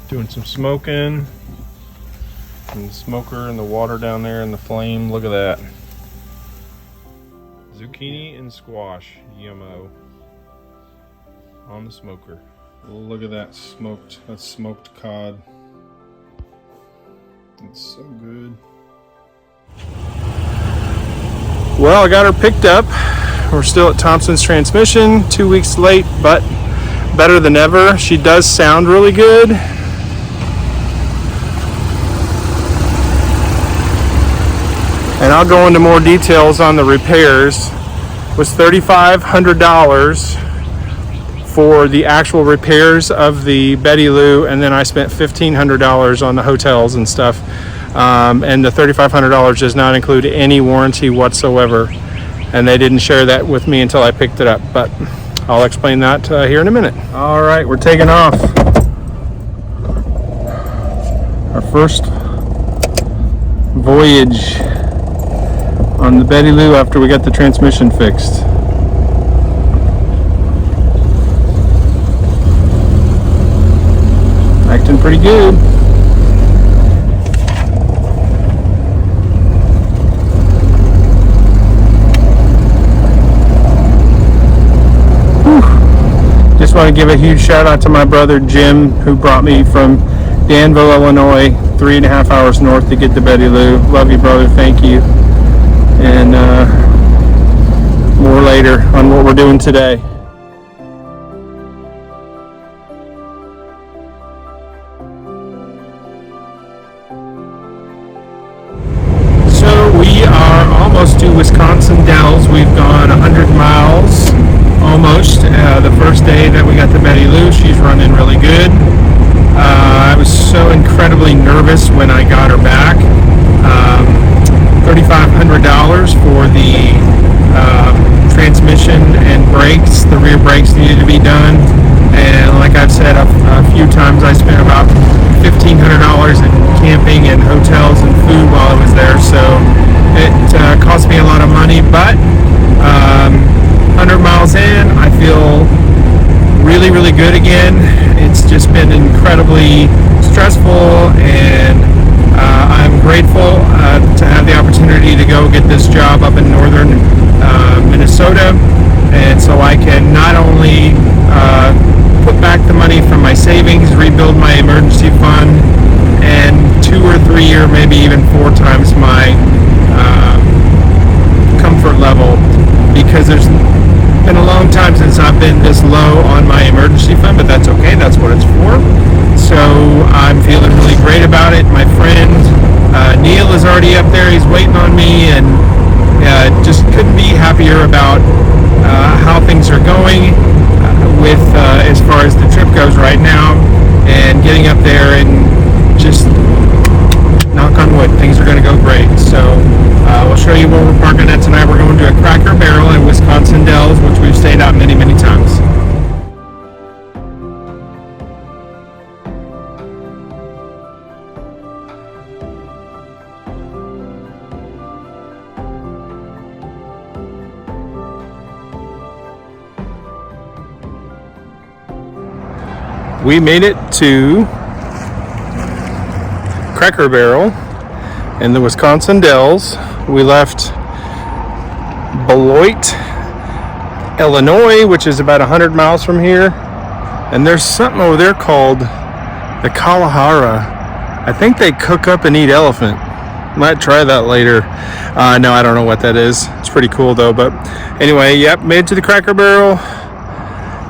Doing some smoking. And the smoker and the water down there and the flame. Look at that. Zucchini and squash. Yummo. On the smoker. Look at that smoked. That's smoked cod. It's so good. Well, I got her picked up. We're still at Thompson's Transmission. 2 weeks late, but better than ever. She does sound really good. And I'll go into more details on the repairs. It was $3,500 for the actual repairs of the Betty Lou, and then I spent $1,500 on the hotels and stuff. And the $3,500 does not include any warranty whatsoever. And they didn't share that with me until I picked it up, but I'll explain that here in a minute. All right, we're taking off. Our first voyage on the Betty Lou after we got the transmission fixed. Acting pretty good. Whew. Just want to give a huge shout out to my brother Jim, who brought me from Danville, Illinois, 3.5 hours north to get to Betty Lou. Love you, brother. Thank you. And more later on what we're doing today. So we are almost to Wisconsin Dells. We've gone 100 miles almost. The first day that we got to Betty Lou, she's running really good. I was so incredibly nervous when I got her back. $3,500 for the transmission and brakes. The rear brakes needed to be done, and like I've said a few times, I spent about $1,500 in camping and hotels and food while I was there, so it cost me a lot of money, but 100 miles in, I feel really, really good again. It's just been incredibly stressful, and I'm grateful to have the opportunity to go get this job up in northern Minnesota, and so I can not only put back the money from my savings, rebuild my emergency fund, and 2 or 3 or maybe even 4 times my comfort level, because there's been a long time since I've been this low on my emergency fund, but that's okay, that's what it's for. So I'm feeling really great about it. My friend Neil is already up there, he's waiting on me, and just couldn't be happier about how things are going with as far as the trip goes right now, and getting up there and just knock on wood, things are going to go great. So we'll show you where we're parking at tonight. We're going to a Cracker Barrel in Wisconsin Dells, which we've stayed at many, many times. We made it to Cracker Barrel in the Wisconsin Dells. We left Beloit, Illinois, which is about 100 miles from here. And there's something over there called the Kalahara. I think they cook up and eat elephant. Might try that later. No, I don't know what that is. It's pretty cool though. But anyway, yep, made it to the Cracker Barrel.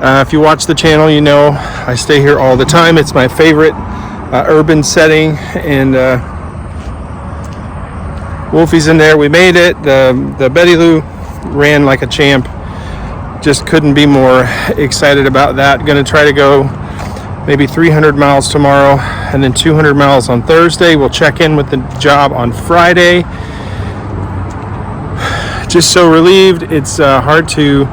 If you watch the channel, you know I stay here all the time. It's my favorite urban setting, and Wolfie's in there. We made it. The Betty Lou ran like a champ. Just couldn't be more excited about that. Going to try to go maybe 300 miles tomorrow, and then 200 miles on Thursday. We'll check in with the job on Friday. Just so relieved. It's hard to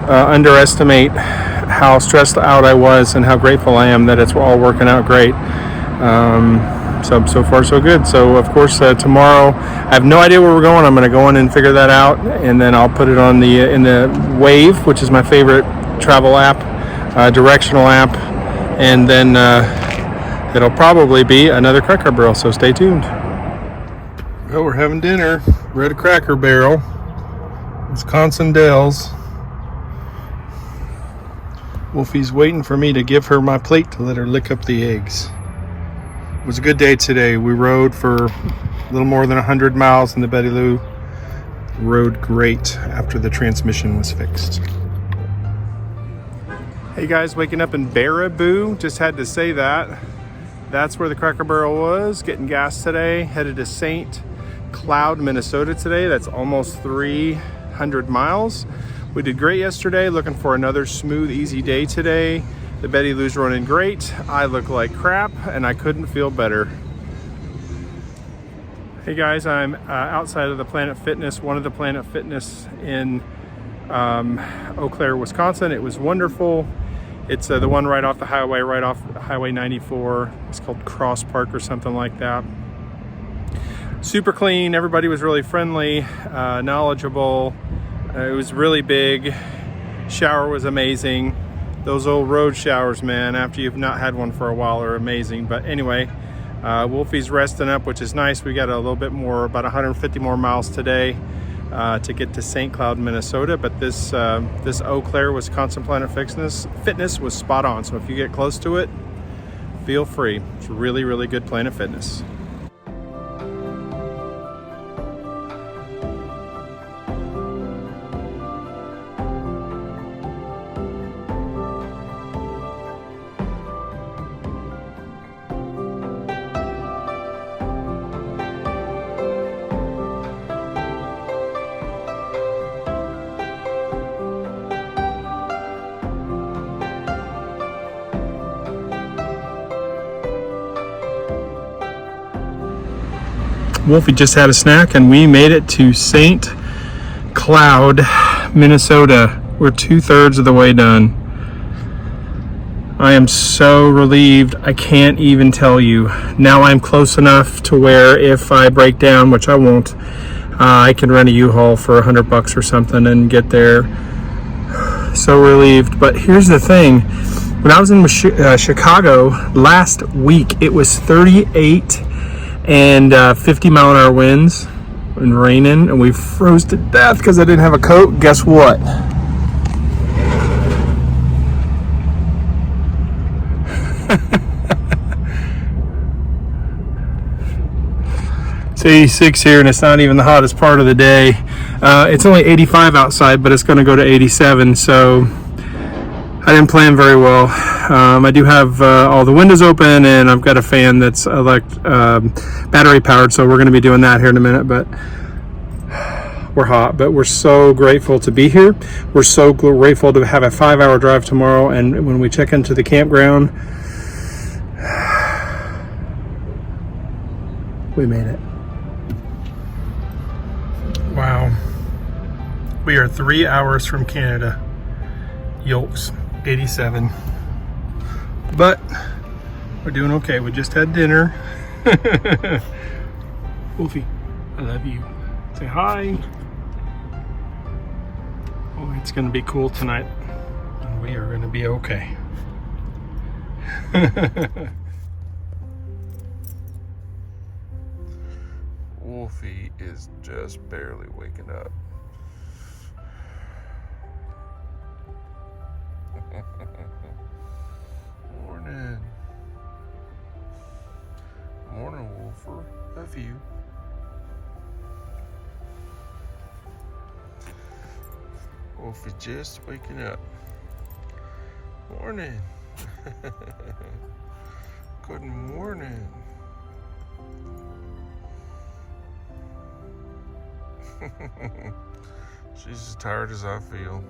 underestimate how stressed out I was and how grateful I am that it's all working out great. So far so good. So of course tomorrow I have no idea where we're going. I'm going to go in and figure that out, and then I'll put it on the in the Wave, which is my favorite travel app, directional app, and then it'll probably be another Cracker Barrel, so stay tuned. Well, we're having dinner. We're at a Cracker Barrel. Wisconsin Dells. Wolfie's waiting for me to give her my plate to let her lick up the eggs. It was a good day today. We rode for a little more than 100 miles in the Betty Lou. Rode great after the transmission was fixed. Hey guys, waking up in Baraboo. Just had to say that. That's where the Cracker Barrel was. Getting gas today. Headed to St. Cloud, Minnesota today. That's almost 300 miles. We did great yesterday. Looking for another smooth, easy day today. The Betty Lou's running great. I look like crap and I couldn't feel better. Hey guys, I'm outside of the Planet Fitness, one of the Planet Fitness in Eau Claire, Wisconsin. It was wonderful. It's the one right off the highway, right off Highway 94. It's called Cross Park or something like that. Super clean. Everybody was really friendly, knowledgeable. It was really big. Shower was amazing. Those old road showers, man, after you've not had one for a while, are amazing. But anyway, Wolfie's resting up, which is nice. We got a little bit more, about 150 more miles today to get to St. Cloud, Minnesota. But this Eau Claire, Wisconsin Planet Fitness was spot on. So if you get close to it, feel free. It's really, really good Planet Fitness. Wolfie just had a snack and we made it to St. Cloud, Minnesota. We're 2/3 of the way done. I am so relieved. I can't even tell you. Now I'm close enough to where if I break down, which I won't, I can rent a U-Haul for $100 or something and get there. So relieved. But here's the thing. When I was in Chicago last week, it was 38 and 50-mile-an-hour winds and raining, and we froze to death because I didn't have a coat. Guess what? It's 86 here, and it's not even the hottest part of the day. It's only 85 outside, but it's going to go to 87, so I didn't plan very well. I do have all the windows open, and I've got a fan that's battery powered, so we're going to be doing that here in a minute. But we're hot, but we're so grateful to be here. We're so grateful to have a 5-hour drive tomorrow, and when we check into the campground, we made it. Wow. We are 3 hours from Canada. Yolks. 87. But we're doing okay. We just had dinner. Wolfie, I love you. Say hi. Oh, it's gonna be cool tonight. And we are gonna be okay. Wolfie is just barely waking up. Morning. Morning, Wolfer. Love you. Wolfie just waking up. Morning. Good morning. She's as tired as I feel.